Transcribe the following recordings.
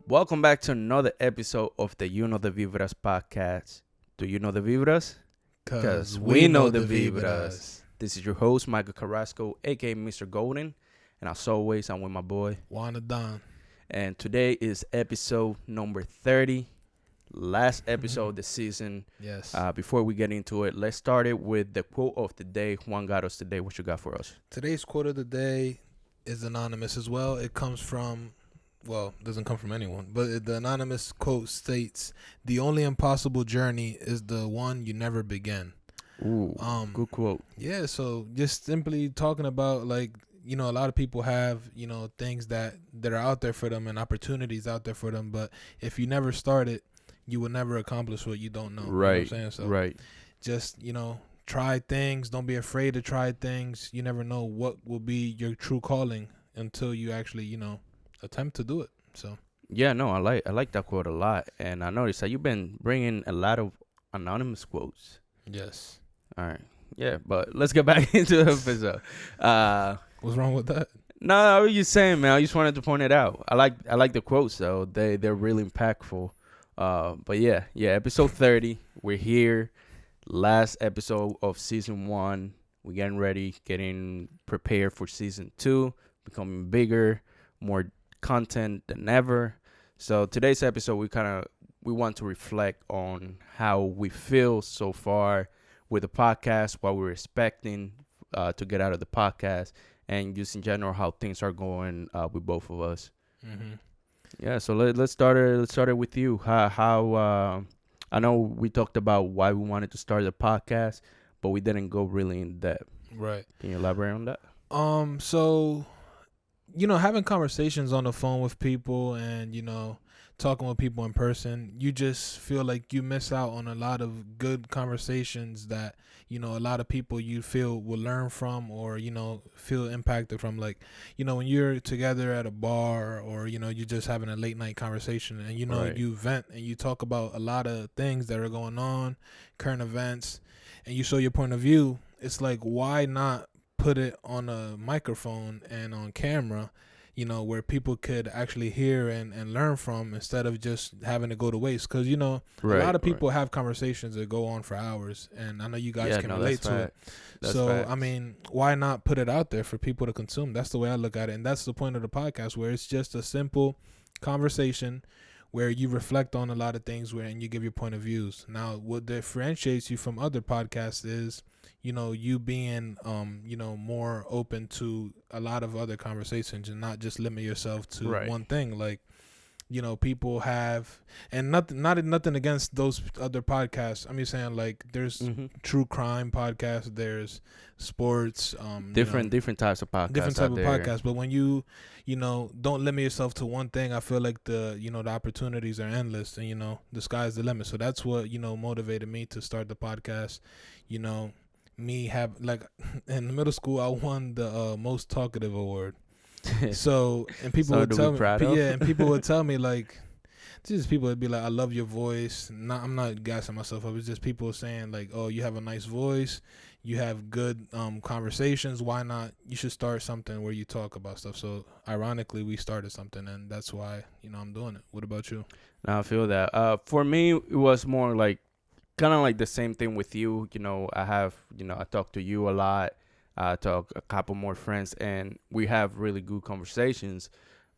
Welcome back to another episode of the You Know the Vibras podcast. Do you know the Vibras? Because we know the Vibras. This is your host, Michael Carrasco, aka Mr. Golden. And as always, I'm with my boy, Juan Don. And today is episode number 30. Last episode of the season. Yes. Before we get into it, let's start it with the quote of the day. Juan got us today. What you got for us? Today's quote of the day is anonymous as well. It comes from, well, it doesn't come from anyone, but the anonymous quote states, "The only impossible journey is the one you never begin." Ooh, good quote. Yeah, so just simply talking about, like, you know, a lot of people have, you know, things that are out there for them and opportunities out there for them, but if you never start it, you will never accomplish what you don't know. Right. You know what I'm saying? So right. Just, you know, try things. Don't be afraid to try things. You never know what will be your true calling until you actually, you know, attempt to do it. So yeah, no, I like that quote a lot, and I noticed that you've been bringing a lot of anonymous quotes. yes. All right, yeah, but let's get back into the episode. What's wrong with that? No, I was just saying, man. I just wanted to point it out. I like the quotes, though. They're really impactful. But yeah, episode 30. We're here. Last episode of season 1. We're getting ready, getting prepared for season 2, becoming bigger, more content than ever. So today's episode, we want to reflect on how we feel so far with the podcast, what we're expecting to get out of the podcast, and just in general how things are going with both of us. Mm-hmm. Yeah, so let's start it with you. How I know we talked about why we wanted to start the podcast, but we didn't go really in depth. Right. Can you elaborate on that? So, you know, having conversations on the phone with people and, you know, talking with people in person, you just feel like you miss out on a lot of good conversations that, you know, a lot of people you feel will learn from, or, you know, feel impacted from. Like, you know, when you're together at a bar, or, you know, you're just having a late night conversation, and, you know, Right. you vent and you talk about a lot of things that are going on, current events, and you show your point of view. It's like, why not put it on a microphone and on camera, you know, where people could actually hear and learn from, instead of just having to go to waste? Because, you know, a lot of people have conversations that go on for hours, and I know you guys can relate to it. So, facts. I mean, why not put it out there for people to consume? That's the way I look at it, and that's the point of the podcast, where it's just a simple conversation where you reflect on a lot of things and you give your point of views. Now, what differentiates you from other podcasts is, you know, you being, you know, more open to a lot of other conversations and not just limit yourself to one thing. Like, you know, people have, and nothing against those other podcasts. I'm just saying, like, there's true crime podcasts, there's sports, different types of podcasts. Different type of podcasts. But when you know, don't limit yourself to one thing, I feel like the opportunities are endless, and, you know, the sky's the limit. So that's what, you know, motivated me to start the podcast. You know, me have, like, in middle school, I won the most talkative award. So, and people would tell me, and people would tell me, like, just people would be like, "I love your voice." I'm not gassing myself up. It's just people saying, like, "Oh, you have a nice voice. You have good conversations. Why not? You should start something where you talk about stuff." So, ironically, we started something, and that's why, you know, I'm doing it. What about you? Now I feel that. For me, it was more like kind of like the same thing with you. You know, I talk to you a lot. I talk a couple more friends, and we have really good conversations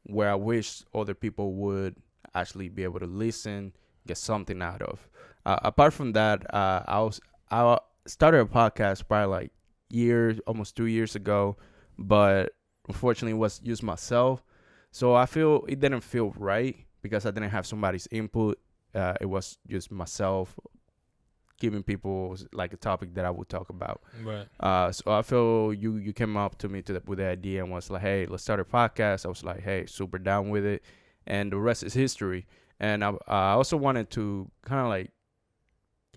where I wish other people would actually be able to listen, get something out of. Apart from that, I started a podcast probably like almost 2 years ago, but unfortunately it was just myself. So I feel it didn't feel right because I didn't have somebody's input. It was just myself giving people like a topic that I would talk about. Right. So I feel you came up to me with the idea and was like, hey, let's start a podcast. I was like, hey, super down with it. And the rest is history. And I also wanted to kind of like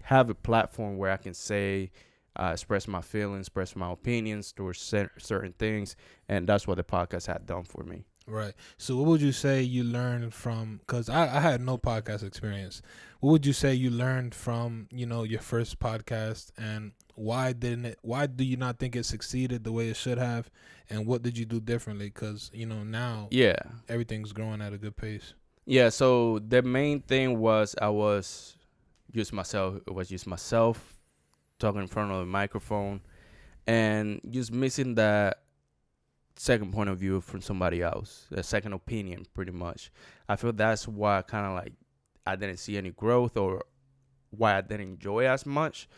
have a platform where I can say, express my feelings, express my opinions towards certain things. And that's what the podcast had done for me. Right. So what would you say you learned from, because I had no podcast experience. What would you say you learned from, you know, your first podcast, and why do you not think it succeeded the way it should have, and what did you do differently? Because now Yeah. everything's growing at a good pace. Yeah, so the main thing was I was just myself. It was just myself talking in front of the microphone and just missing that second point of view from somebody else, a second opinion, pretty much. I feel that's why kind of like I didn't see any growth or why I didn't enjoy as much.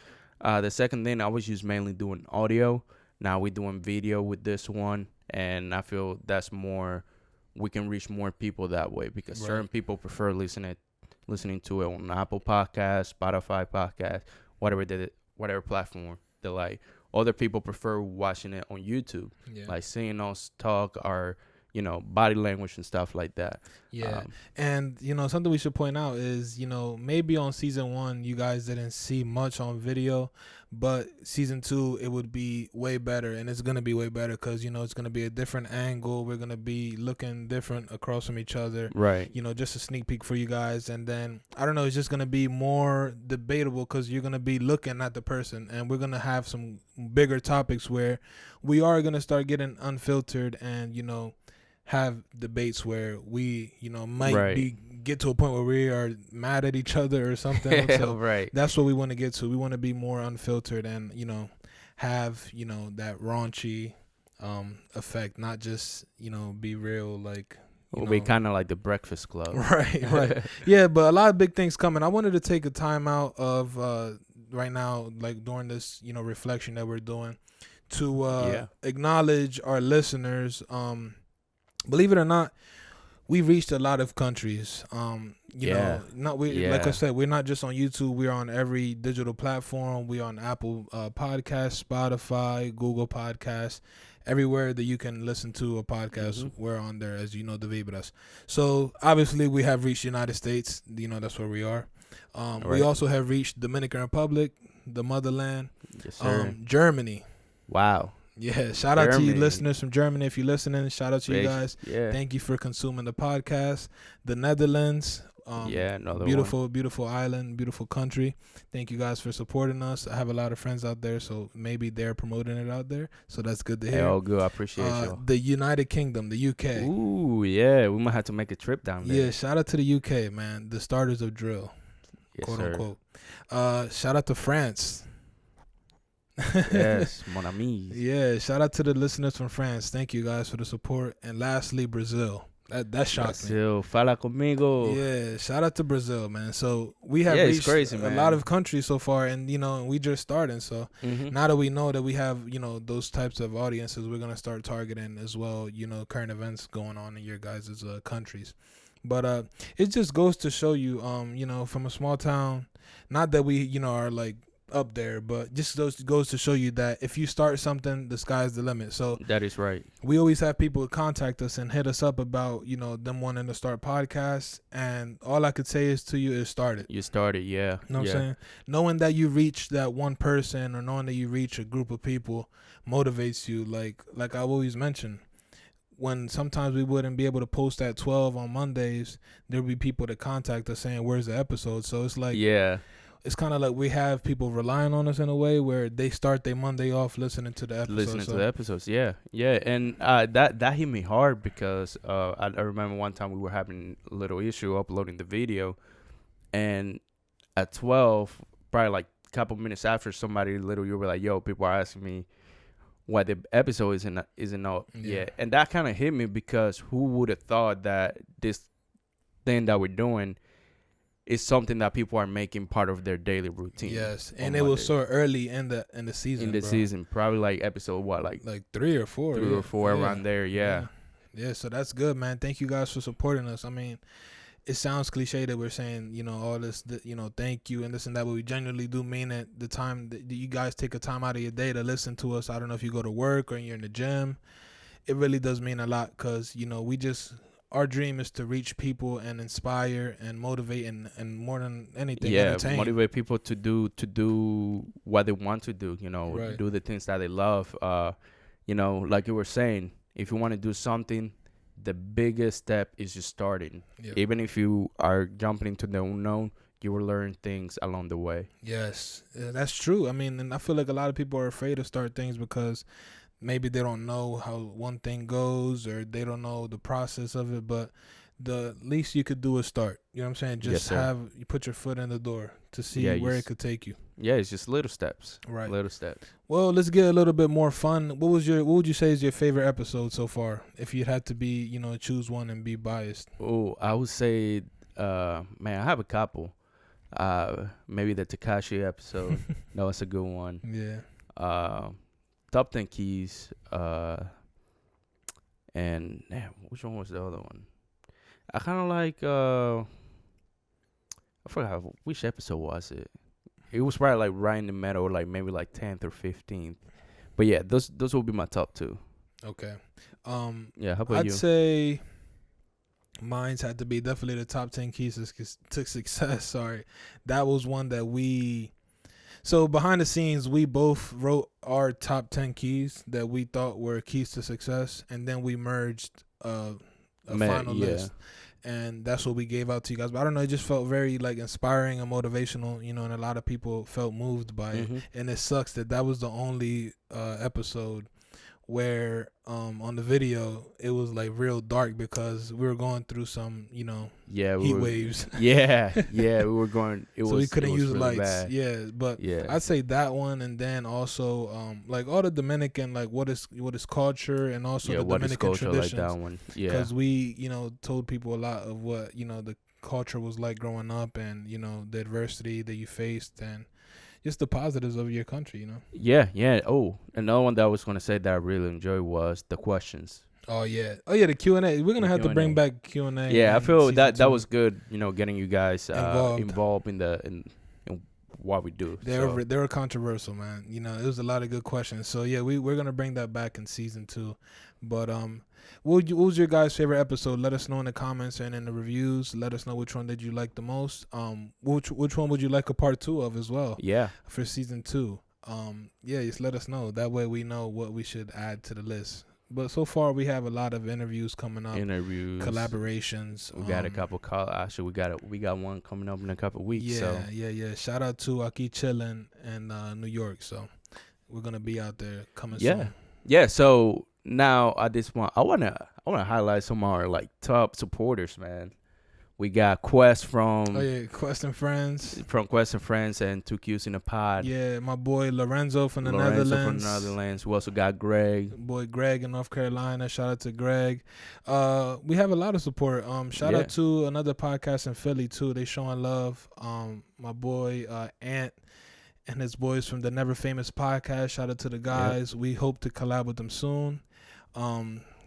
The second thing, I was just mainly doing audio. Now we're doing video with this one, and I feel that's more. We can reach more people that way because certain people prefer listening to it on Apple Podcasts, Spotify Podcast, whatever platform they like. Other people prefer watching it on YouTube, like seeing us talk or body language and stuff like that. Yeah. And something we should point out is maybe on season 1 you guys didn't see much on video, but season 2 it would be way better, and it's gonna be way better because it's gonna be a different angle. We're gonna be looking different across from each other, right? Just a sneak peek for you guys, and then I don't know, it's just gonna be more debatable because you're gonna be looking at the person, and we're gonna have some bigger topics where we are gonna start getting unfiltered and have debates where we might get to a point where we are mad at each other or something. So that's what we want to get to. We want to be more unfiltered and have that raunchy effect, not just be real like we'll be kind of like the Breakfast Club. Right. Yeah, but a lot of big things coming. I wanted to take a time out of right now, like during this reflection that we're doing, to acknowledge our listeners. Believe it or not, we've reached a lot of countries. Like I said, we're not just on YouTube. We're on every digital platform. We're on Apple Podcasts, Spotify, Google Podcasts, everywhere that you can listen to a podcast. We're on there, as the Vibras. So obviously, we have reached the United States. That's where we are. We also have reached Dominican Republic, the motherland. Yes, sir. Germany. Wow. Yeah, shout out to you listeners from Germany. If you're listening, shout out to you guys. Yeah. Thank you for consuming the podcast. The Netherlands. Beautiful island, beautiful country. Thank you guys for supporting us. I have a lot of friends out there, so maybe they're promoting it out there. So that's good to hear. Oh, good. I appreciate you. The United Kingdom, the UK. Ooh, yeah. We might have to make a trip down there. Yeah, shout out to the UK, man. The starters of drill, yes, unquote. Shout out to France. Yes, mon ami. Yeah, shout out to the listeners from France. Thank you guys for the support. And lastly, Brazil. That shocked me. Brazil, fala conmigo. Yeah, shout out to Brazil, man. So we have reached crazy, a lot of countries so far, and we just starting. So now that we know that we have those types of audiences, we're gonna start targeting as well. Current events going on in your guys' countries. But it just goes to show you, from a small town, not that we are like up there, but just goes to show you that if you start something, the sky's the limit. So that is right. We always have people contact us and hit us up about them wanting to start podcasts, and all I could say is to you is start it. You started, yeah. You know what I'm saying? Knowing that you reach that one person or knowing that you reach a group of people motivates you. Like I always mention, when sometimes we wouldn't be able to post at 12 on Mondays, there'd be people that contact us saying, where's the episode? So it's like, it's kind of like we have people relying on us in a way where they start their Monday off listening to the episodes. Yeah. And that hit me hard because I remember one time we were having a little issue uploading the video, and at 12, probably like a couple minutes after, you were like, yo, people are asking me why the episode isn't out yet. And that kind of hit me because who would have thought that this thing that we're doing is something that people are making part of their daily routine. Yes, and it was so early in the season. In the season, probably like episode like 3 or 4. 3 or 4 around there. Yeah. So that's good, man. Thank you guys for supporting us. I mean, it sounds cliche that we're saying all this, thank you and this and that, but we genuinely do mean it. The time that you guys take a time out of your day to listen to us. I don't know if you go to work or you're in the gym. It really does mean a lot because we just. Our dream is to reach people and inspire and motivate and more than anything, entertain. Motivate people to do what they want to do, do the things that they love. Like you were saying, if you want to do something, the biggest step is just starting. Yep. Even if you are jumping into the unknown, you will learn things along the way. Yes, that's true. I mean, and I feel like a lot of people are afraid to start things because maybe they don't know how one thing goes or they don't know the process of it. But the least you could do is start. You know what I'm saying? Yes, Just sir. you put your foot in the door to Yeah, see where it could take you. yeah, it's just little steps. Right. Little steps. Well, let's get a little bit more fun. What would you say is your favorite episode so far? If you'd have to be, choose one and be biased. Oh, I would say, man, I have a couple. Maybe the Takashi episode. No, it's a good one. Yeah. Top 10 keys. And damn, which one was the other one? I kind of like. I forgot which episode was it. It was probably like right in the middle, like maybe like 10th or 15th. But yeah, those will be my top two. Okay. Yeah, how about you? I'd say mine's had to be definitely the top 10 keys to success. Sorry. That was one that so behind the scenes, we both wrote our top 10 keys that we thought were keys to success. And then we merged a final list. And that's what we gave out to you guys. But I don't know, it just felt very like inspiring and motivational, and a lot of people felt moved by it. And it sucks that was the only episode where on the video it was like real dark because we were going through some heat waves. Yeah, we were going. So we couldn't use really lights. Bad. Yeah, but yeah. I'd say that one, and then also like all the Dominican, like what is culture, and also the Dominican traditions. Like that one. Yeah, because we told people a lot of what the culture was like growing up, and the adversity that you faced, and just the positives of your country, Yeah. Oh, another one that I was gonna say that I really enjoyed was the questions. Oh yeah, the Q&A. We're gonna have to bring back Q&A. Yeah, I feel that was good. Getting you guys involved in what we do. They were controversial, man. It was a lot of good questions. So yeah, we're gonna bring that back in season 2. But what was your guys' favorite episode? Let us know in the comments and in the reviews. Let us know which one did you like the most. Which one would you like a part 2 of as well? Yeah, for season 2. Yeah, just let us know. That way we know what we should add to the list. But so far we have a lot of interviews coming up. Collaborations. We got a couple actually we got one coming up in a couple weeks. Yeah. Shout out to Aki Chillin in New York. So we're gonna be out there coming soon. Yeah. So now at this point, I wanna highlight some of our like top supporters, man. We got Quest from Quest and Friends. From Quest and Friends and 2Qs in the Pod. Yeah, my boy Lorenzo from the Netherlands. We also got Greg. Boy Greg in North Carolina. Shout out to Greg. We have a lot of support. Shout out to another podcast in Philly too. They showing love. My boy Ant and his boys from the Never Famous podcast. Shout out to the guys. We hope to collab with them soon.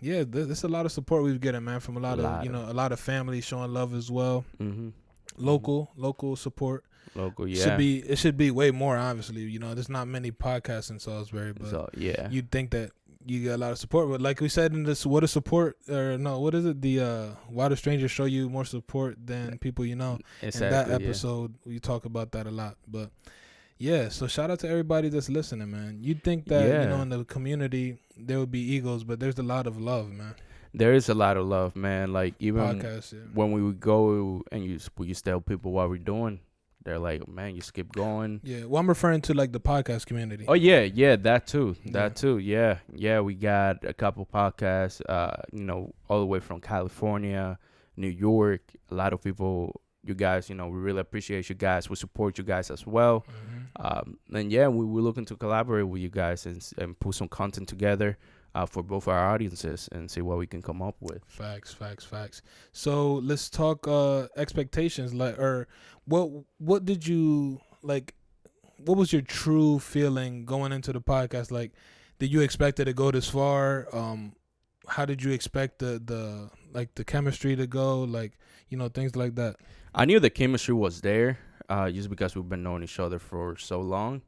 Yeah, there's a lot of support we've getting, man, from a lot of families showing love as well. Local support. Local, yeah. It should be way more, obviously. There's not many podcasts in Salisbury, but you'd think that you get a lot of support. But like we said in this, what is support? Or no, what is it? The why do strangers show you more support than people you know? Exactly, in that episode, we talk about that a lot. But yeah, so shout out to everybody that's listening, man. You'd think that in the community there would be egos, but there's a lot of love, man. There is a lot of love, man. Like even podcast, when we would go and you tell people what we're doing, they're like, man, you skip going. Yeah, well, I'm referring to like the podcast community. Oh yeah, that too. Yeah. We got a couple podcasts, all the way from California, New York. A lot of people. You guys, we really appreciate you guys. We support you guys as well. And yeah, we're looking to collaborate with you guys and put some content together for both our audiences and see what we can come up with. Facts. So let's talk expectations. What did you like? What was your true feeling going into the podcast? Like, did you expect it to go this far? How did you expect the chemistry to go? Like, things like that. I knew the chemistry was there, just because we've been knowing each other for so long.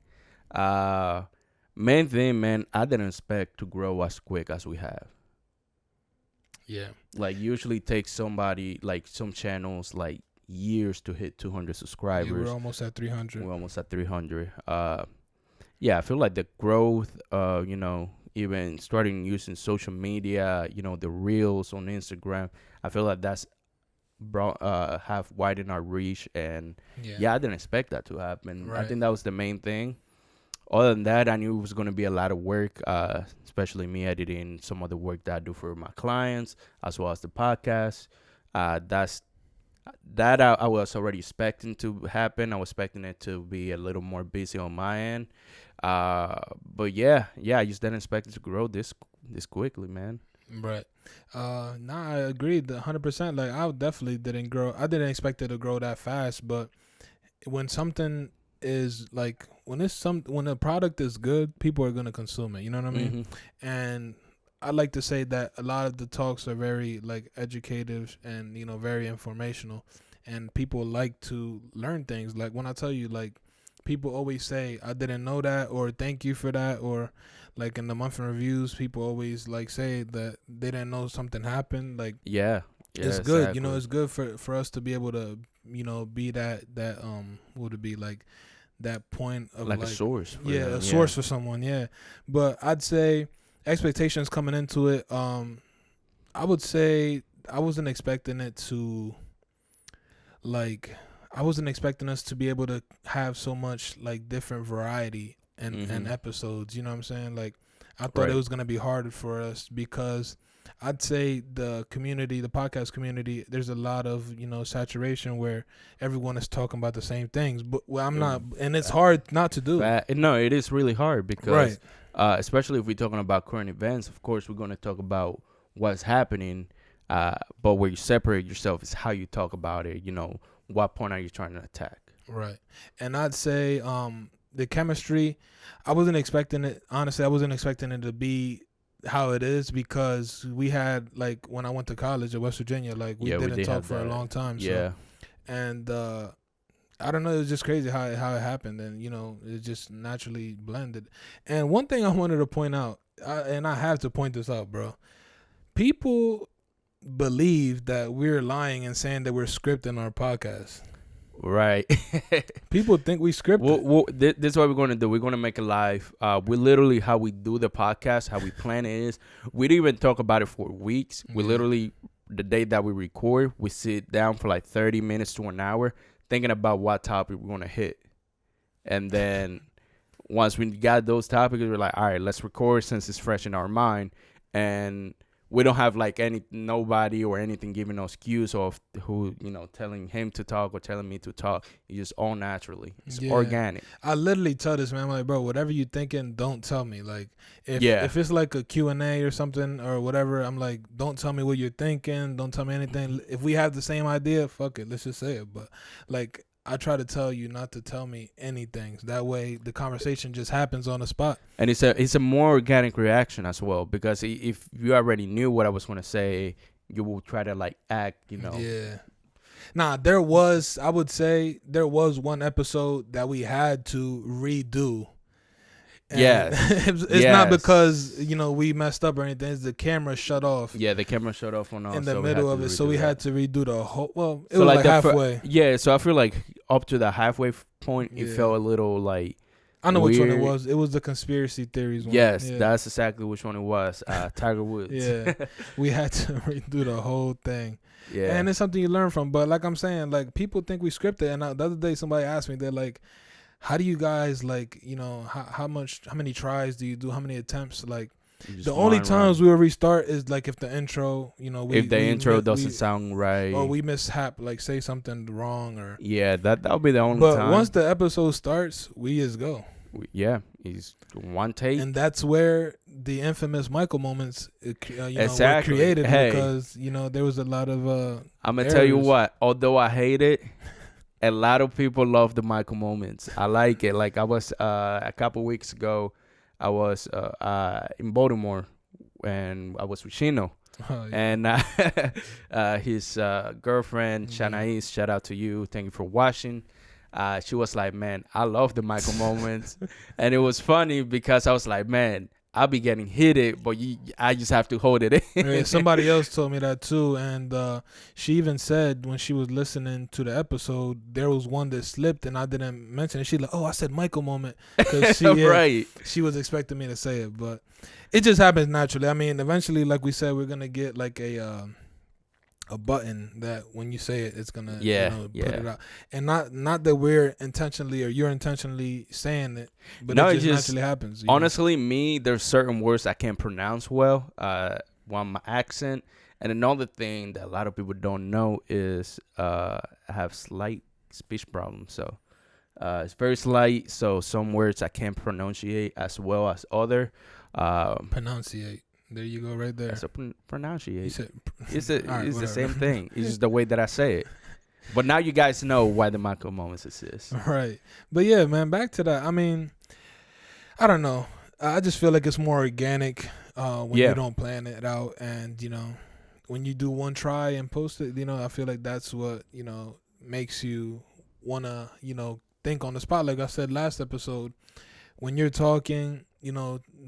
Main thing, man, I didn't expect to grow as quick as we have. Yeah. Like, usually takes somebody, like some channels, like years to hit 200 subscribers. Yeah, we're almost at 300. Yeah, I feel like the growth, even starting using social media, the reels on Instagram, I feel like that's brought have widened our reach, and Yeah. yeah, I didn't expect that to happen. I Right. think that was the main thing. Other than that, I knew it was going to be a lot of work, especially me editing some of the work that I do for my clients, as well as the podcast. That's that I was already expecting to happen. I was expecting it to be a little more busy on my end. But yeah, I just didn't expect it to grow this quickly, man. Right. Nah, I agreed 100%. Like I definitely didn't grow. I didn't expect it to grow that fast, but when something is like when a product is good, people are gonna consume it. You know what I mean? Hmm. And I like to say that a lot of the talks are very like educative and very informational, and people like to learn things. Like when I tell you, like people always say I didn't know that, or thank you for that, or like in the month in reviews, people always like say that they didn't know something happened. Like Yeah, yeah, it's good, exactly. it's good for us to be able to be that what would it be like that point of Like a like source for yeah, a them. Yeah. source for someone, yeah. But I'd say expectations coming into it, I would say I wasn't expecting it to like I wasn't expecting us to be able to have so much like different variety and Hmm. episodes, you know what I'm saying? Like I thought it Right. was going to be harder for us because I'd say the community, the podcast community, there's a lot of, saturation where everyone is talking about the same things, but well, I'm not, and it's hard not to do. No, it is really hard Right. because, especially if we're talking about current events, of course, we're going to talk about what's happening. But where you separate yourself is how you talk about it. What point are you trying to attack? Right. And I'd say the chemistry, I wasn't expecting it. Honestly, I wasn't expecting it to be how it is because we had like when I went to college at West Virginia, like we Yeah, we didn't did talk have for a that. long time. So Yeah. and I don't know, it was just crazy how it happened, and it just naturally blended. And one thing I wanted to point out, and I have to point this out, bro. People believe that we're lying and saying that we're scripting our podcast. Right. People think we scripted. This is what we're going to do. We're going to make it live. We literally, how we do the podcast, how we plan it is, we didn't even talk about it for weeks. We Yeah. literally, the day that we record, we sit down for like 30 minutes to an hour thinking about what topic we're going to hit. And then once we got those topics, we're like, all right, let's record since it's fresh in our mind. And we don't have like nobody or anything giving us cues of who, telling him to talk or telling me to talk. It's just all naturally. It's Yeah. organic. I literally tell this man, I'm like, bro, whatever you thinking, don't tell me. Like, Yeah. if it's like a Q&A or something or whatever, I'm like, don't tell me what you're thinking. Don't tell me anything. If we have the same idea, fuck it, let's just say it. But like, I try to tell you not to tell me anything. That way, the conversation just happens on the spot. And it's a more organic reaction as well, because if you already knew what I was going to say, you will try to like act, Yeah. Nah, I would say there was one episode that we had to redo. And Yes. it's not because we messed up or anything. It's the camera shut off Yeah, the camera shut off on us in the so we middle had of to it, so redo we that. had to redo the whole. Well, it So was like like the halfway. Yeah, so I feel like up to the halfway point, it Yeah. felt a little like I know which one it weird. was. It was the conspiracy theories one. Yes, Yeah. that's exactly which one it was. Tiger Woods. Yeah, we had to redo the whole thing, Yeah. and it's something you learn from. But like I'm saying, like people think we scripted, and the other day somebody asked me, they're like, "How do you guys like, how many tries do you do? How many attempts?" Like Just the only one times run. we will restart is like if the intro, If the intro doesn't sound right. or we mishap, like say something wrong, or. Yeah, that'll be the only But time. once the episode starts, we just go. Yeah, he's one take. And that's where the infamous Michael moments, were Exactly. created Hey. because there was a lot of. I'm gonna tell you errors. what. Although I hate it, a lot of people love the Michael moments. I like it. Like I was a couple weeks ago, I was in Baltimore, and I was with Shino, Oh, yeah. and his girlfriend Yeah. Shanaise. Shout out to you. Thank you for watching. She was like, man, I love the Michael moments. And it was funny because I was like, man, I'll be getting hit, but I just have to hold it in. Yeah, somebody else told me that too, and she even said when she was listening to the episode, there was one that slipped, and I didn't mention it. She like, oh, I said Michael moment because Right. she was expecting me to say it, but it just happens naturally. I mean, eventually, like we said, we're gonna get like a a button that when you say it, it's gonna Yeah, put yeah. it out, and not that we're intentionally or you're intentionally saying it, but it No, it's just just naturally happens. honestly me. There's certain words I can't pronounce well. One, my accent, and another thing that a lot of people don't know is I have slight speech problems. So it's very slight. So some words I can't pronunciate as well as other. Pronunciate. There you go, right there. That's a You pronunciate. said, It's all right, it's the whatever. same thing. It's just the way that I say it. But now you guys know why the micro moments exist. Right. But yeah, man, back to that. I mean, I don't know. I just feel like it's more organic when you Yeah, don't plan it out, and when you do one try and post it. I feel like that's what makes you wanna think on the spot. Like I said last episode, when you're talking,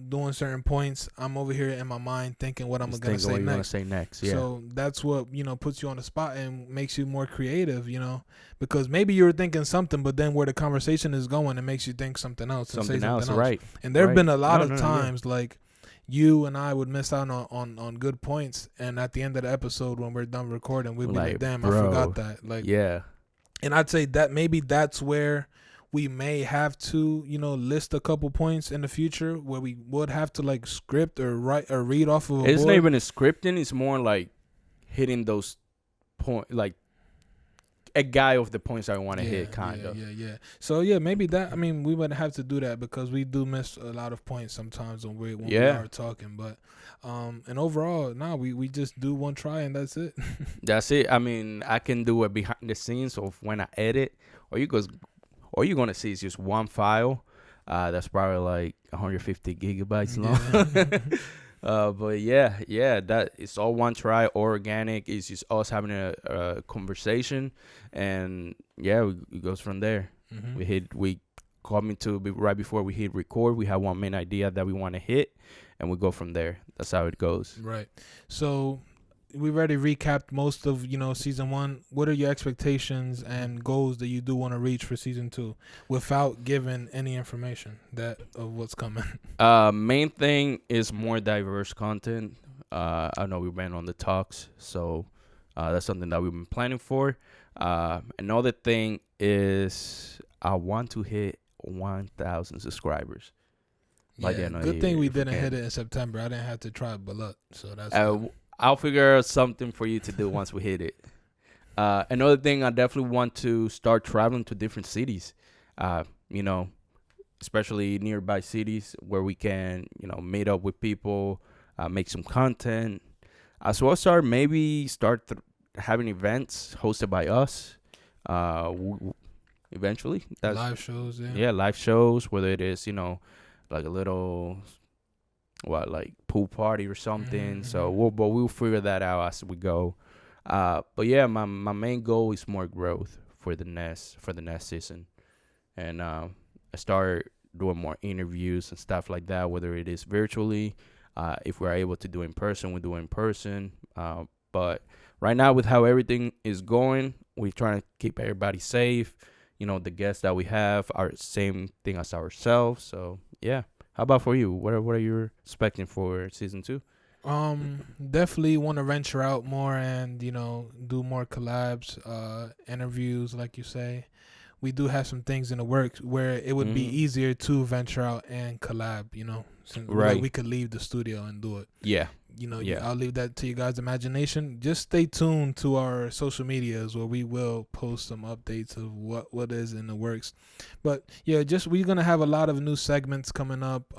doing certain points, I'm over here in my mind thinking what I'm just gonna think of say what you want to next. say next. Yeah, So that's what puts you on the spot and makes you more creative. Because maybe you were thinking something, but then where the conversation is going, it makes you think something else and say something something else. else. Right, And there have right. been a lot No, of no, no. Yeah. times like you and I would miss out on good points, and at the end of the episode when we're done recording, we'd be like, "Damn, I forgot that." Like, Yeah, and I'd say that maybe that's where we may have to, list a couple points in the future where we would have to like script or write or read off of a it's not board. even a scripting. It's more like hitting those point, like a guy of the points I want to hit, kind of. Yeah. So yeah, maybe that. I mean, we would have to do that because we do miss a lot of points sometimes when we Yeah. are talking. But and overall, we just do one try and that's it. That's it. I mean, I can do it behind the scenes of when I edit, or all you're gonna see is just one file. That's probably like 150 gigabytes long. But yeah, that it's all one try, organic. It's just us having a conversation, and yeah, it goes from there. We coming to right before we hit record. We have one main idea that we want to hit, and we go from there. That's how it goes. Right. So we've already recapped most of season 1. What are your expectations and goals that you do want to reach for season 2 without giving any information of what's coming? Main thing is more diverse content. I know we've been on the talks, so that's something that we've been planning for. Another thing is I want to hit 1,000 subscribers. Yeah, good thing we didn't hit it in September. I didn't have to try but luck, so that's good. I'll figure out something for you to do once we hit it. Another thing, I definitely want to start traveling to different cities. Especially nearby cities where we can, meet up with people, make some content. As well, start having events hosted by us. Eventually, that's Live shows, live shows. Whether it is, like a little, like pool party or something. So we'll figure that out as we go. But yeah, my main goal is more growth for the next season, and I start doing more interviews and stuff like that. Whether it is virtually, if we're able to do in person, we do in person. But right now, with how everything is going, we're trying to keep everybody safe. The guests that we have are same thing as ourselves. So yeah. How about for you? What are you expecting for season 2? Definitely want to venture out more and do more collabs, interviews, like you say. We do have some things in the works where it would be easier to venture out and collab. Since Right. we could leave the studio and do it. Yeah. I'll leave that to you guys' imagination. Just stay tuned to our social medias where we will post some updates of what is in the works. But yeah, we're gonna have a lot of new segments coming up,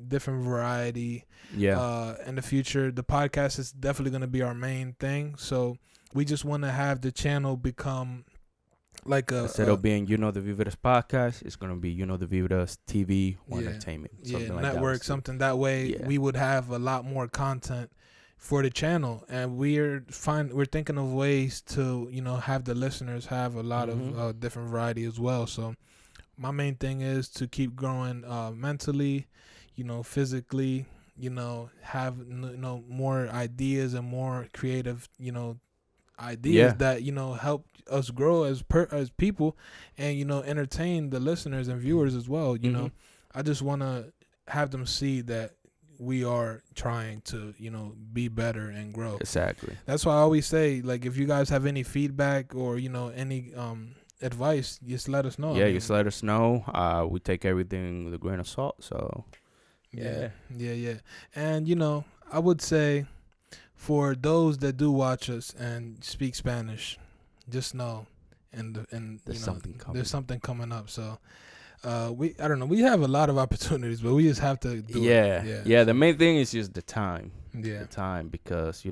different variety. Yeah. In the future, the podcast is definitely gonna be our main thing. So we just want to have the channel become like instead of being the Vividas podcast, it's gonna be the Vividas TV or entertainment, something like network, that. something that way we would have a lot more content for the channel, and we're thinking of ways to have the listeners have a lot of different variety as well. So my main thing is to keep growing mentally, physically, have more ideas and more creative ideas that help us grow as people, and entertain the listeners and viewers as well. I just want to have them see that we are trying to, be better and grow. Exactly. That's why I always say, like, if you guys have any feedback or, any advice, just let us know. Yeah, just let us know. We take everything with a grain of salt. So, yeah. And, I would say for those that do watch us and speak Spanish, just know and there's something coming. There's something coming up. So I don't know, we have a lot of opportunities, but we just have to do it. Yeah, the main thing is just the time. The time, because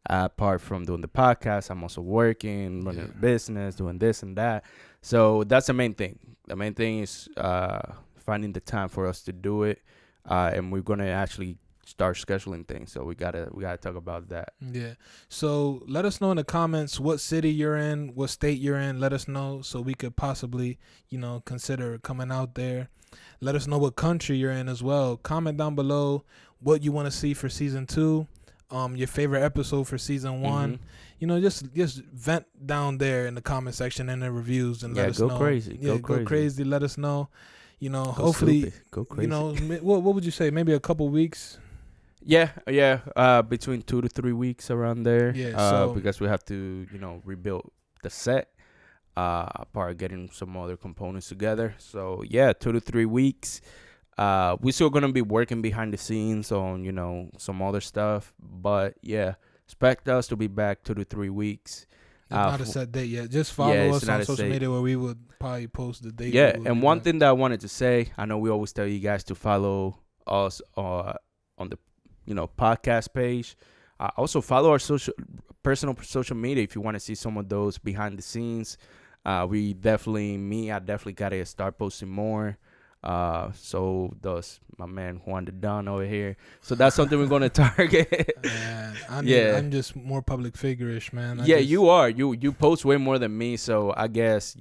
apart from doing the podcast, I'm also working, running a business, doing this and that. So that's the main thing. The main thing is finding the time for us to do it, and we're gonna actually start scheduling things. So we gotta talk about that. Yeah. So let us know in the comments what city you're in, what state you're in. Let us know so we could possibly, consider coming out there. Let us know what country you're in as well. Comment down below what you want to see for season 2. Your favorite episode for season 1. Just vent down there in the comment section and the reviews and let us know. Crazy. Go crazy. Let us know. Hopefully, stupid. Go crazy. What would you say? Maybe a couple weeks. Yeah. Between 2 to 3 weeks around there. Yeah. Because we have to, rebuild the set. Part of getting some other components together. So 2 to 3 weeks. We're still gonna be working behind the scenes on some other stuff, but expect us to be back 2 to 3 weeks. It's not a set date yet. Just follow us on social media where we would probably post the date. Yeah, and one thing that I wanted to say, I know we always tell you guys to follow us on the podcast page. Also follow our personal social media if you want to see some of those behind the scenes. I definitely gotta start posting more. So does my man Juan the Don over here. So that's something we're gonna target. Man, I'm just more public figure-ish, man. You are. You post way more than me, so I guess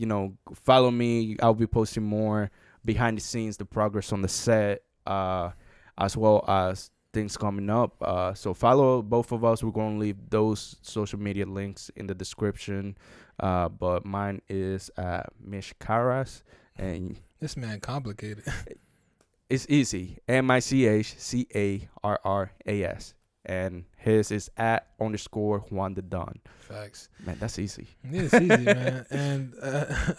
follow me. I'll be posting more behind the scenes, the progress on the set, as well as things coming up. So follow both of us. We're gonna leave those social media links in the description. But mine is Mish Caras, and this man complicated. It's easy. MICHCARRAS. And his is @_Juan the Don. Facts. Man, that's easy. Yeah, it's easy, man. And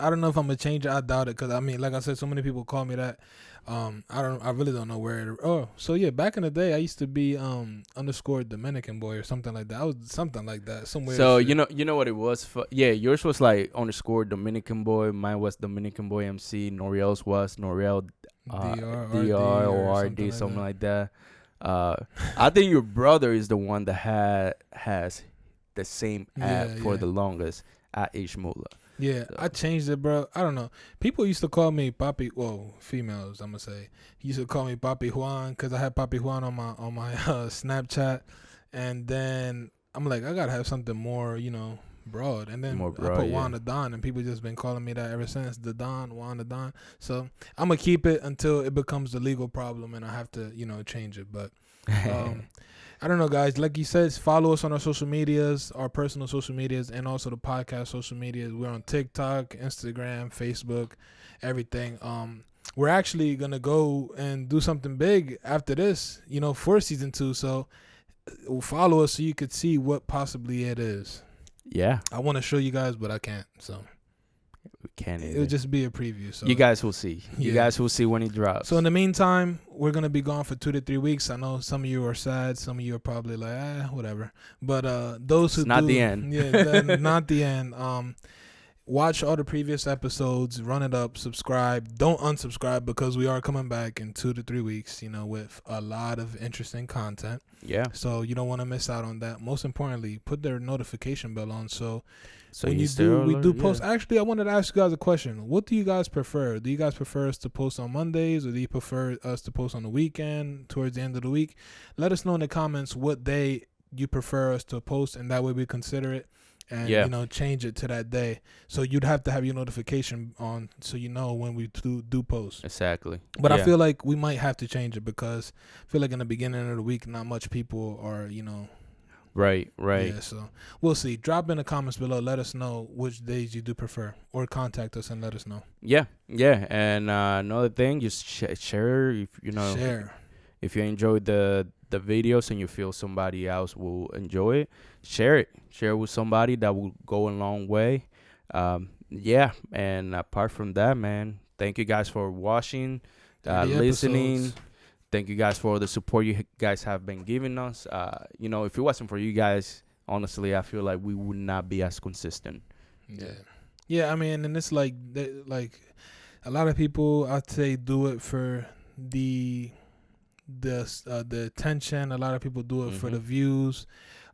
I don't know if I'm gonna change it. I doubt it, because like I said, so many people call me that. I really don't know where. Back in the day, I used to be _Dominican boy or something like that. I was something like that somewhere. So you know what it was? Yours was like _Dominican boy. Mine was Dominican boy MC. Noriel's was Noriel DRRD, something like that. I think your brother is the one that has the same ad for the longest at Ishmula. Yeah, so. I changed it, bro. I don't know. People used to call me Papi. Well, females, I'm gonna say, used to call me Papi Juan because I had Papi Juan on my Snapchat, and then I'm like, I gotta have something more, broad. And then I put Juan the Don, and people just been calling me that ever since. The Don, Juan the Don. So I'm gonna keep it until it becomes a legal problem, and I have to, change it. But I don't know, guys. Like you said, follow us on our social medias, our personal social medias, and also the podcast social medias. We're on TikTok, Instagram, Facebook, everything. We're actually gonna go and do something big after this, for season 2. So follow us so you could see what possibly it is. Yeah, I want to show you guys, but I can't. So we can't. It'll just be a preview. So you guys will see. You guys will see when it drops. So in the meantime, we're gonna be gone for 2 to 3 weeks. I know some of you are sad. Some of you are probably like, whatever. But those who not the end. Not the end. Watch all the previous episodes. Run it up. Subscribe. Don't unsubscribe, because we are coming back in 2 to 3 weeks. with a lot of interesting content. Yeah. So you don't want to miss out on that. Most importantly, put their notification bell on so when we do post. Actually, I wanted to ask you guys a question. What do you guys prefer? Do you guys prefer us to post on Mondays, or do you prefer us to post on the weekend, towards the end of the week? Let us know in the comments what day you prefer us to post, and that way we consider it and change it to that day. So you'd have to have your notification on so when we do post. Exactly. But I feel like we might have to change it, because I feel like in the beginning of the week, not much people are Right. Yeah, so we'll see. Drop in the comments below. Let us know which days you do prefer, or contact us and let us know. Yeah. And another thing, just share. If share. If you enjoy the videos and you feel somebody else will enjoy it, share it. Share it with somebody. That will go a long way. Yeah, and apart from that, man, thank you guys for watching, 30 listening. episodes. Thank you guys for the support you guys have been giving us. If it wasn't for you guys, honestly, I feel like we would not be as consistent. Yeah. I mean, and it's like a lot of people, I'd say, do it for the attention. A lot of people do it for the views.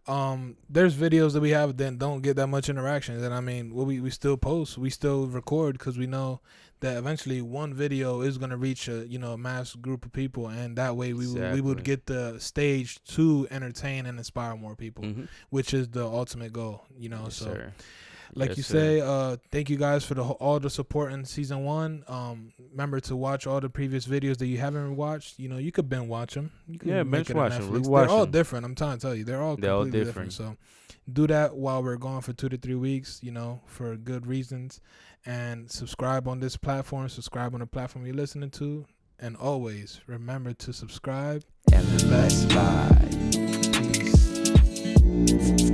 There's videos that we have that don't get that much interaction, and I mean, we still post, we still record, because we know that eventually one video is going to reach a mass group of people, and that way we would get the stage to entertain and inspire more people, which is the ultimate goal. Yes, so sir. like Yes, you sir. say, thank you guys for all the support in season 1. Remember to watch all the previous videos that you haven't watched. You could binge watch them. You can make binge it on watch 'em, Netflix. rewatch They're all 'em. different. I'm trying to tell you, they're all completely different. So do that while we're gone for 2 to 3 weeks. For good reasons, and subscribe on this platform. Subscribe on the platform you're listening to, and always remember to subscribe. And the best. Bye. Peace.